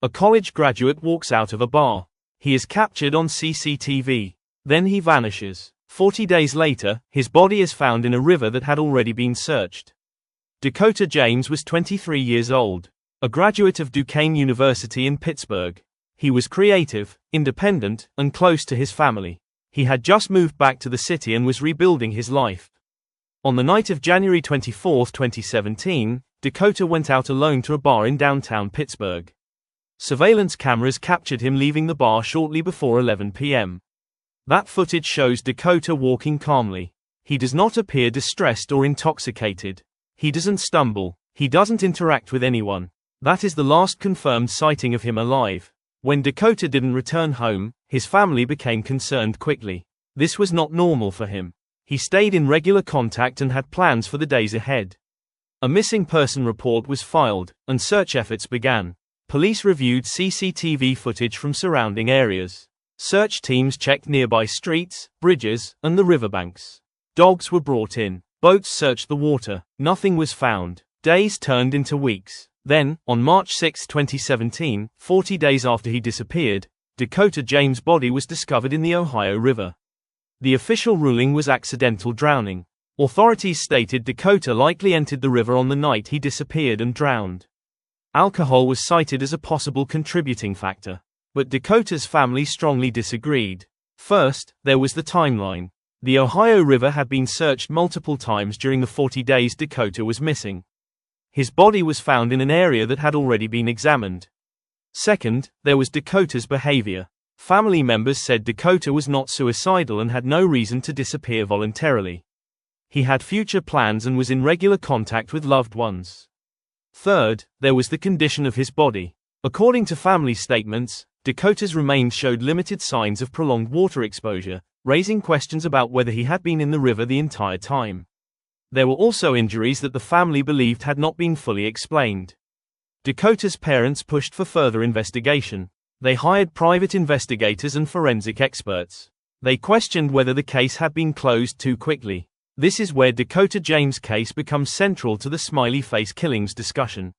A college graduate walks out of a bar. He is captured on CCTV. Then he vanishes. 40 days later, his body is found in a river that had already been searched. Dakota James was 23 years old, a graduate of Duquesne University in Pittsburgh. He was creative, independent, and close to his family. He had just moved back to the city and was rebuilding his life. On the night of January 24, 2017, Dakota went out alone to a bar in downtown Pittsburgh. Surveillance cameras captured him leaving the bar shortly before 11 p.m. That footage shows Dakota walking calmly. He does not appear distressed or intoxicated. He doesn't stumble. He doesn't interact with anyone. That is the last confirmed sighting of him alive. When Dakota didn't return home, his family became concerned quickly. This was not normal for him. He stayed in regular contact and had plans for the days ahead. A missing person report was filed, and search efforts began. Police reviewed CCTV footage from surrounding areas. Search teams checked nearby streets, bridges, and the riverbanks. Dogs were brought in. Boats searched the water. Nothing was found. Days turned into weeks. Then, on March 6, 2017, 40 days after he disappeared, Dakota James' body was discovered in the Ohio River. The official ruling was accidental drowning. Authorities stated Dakota likely entered the river on the night he disappeared and drowned. Alcohol was cited as a possible contributing factor, but Dakota's family strongly disagreed. First, there was the timeline. The Ohio River had been searched multiple times during the 40 days Dakota was missing. His body was found in an area that had already been examined. Second, there was Dakota's behavior. Family members said Dakota was not suicidal and had no reason to disappear voluntarily. He had future plans and was in regular contact with loved ones. Third, there was the condition of his body. According to family statements, Dakota's remains showed limited signs of prolonged water exposure, raising questions about whether he had been in the river the entire time. There were also injuries that the family believed had not been fully explained. Dakota's parents pushed for further investigation. They hired private investigators and forensic experts. They questioned whether the case had been closed too quickly. This is where Dakota James' case becomes central to the Smiley Face Killings discussion.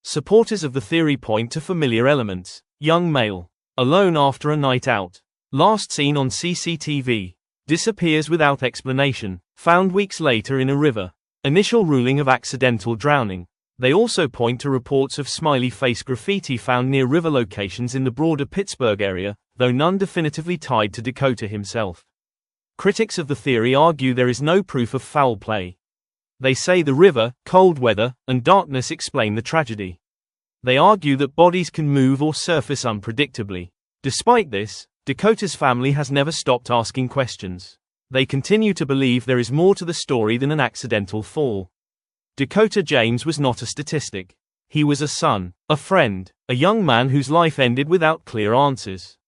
Supporters of the theory point to familiar elements. Young male. Alone after a night out. Last seen on CCTV. Disappears without explanation. Found weeks later in a river. Initial ruling of accidental drowning. They also point to reports of smiley face graffiti found near river locations in the broader Pittsburgh area, though none definitively tied to Dakota himself. Critics of the theory argue there is no proof of foul play. They say the river, cold weather, and darkness explain the tragedy. They argue that bodies can move or surface unpredictably. Despite this, Dakota's family has never stopped asking questions. They continue to believe there is more to the story than an accidental fall. Dakota James was not a statistic. He was a son, a friend, a young man whose life ended without clear answers.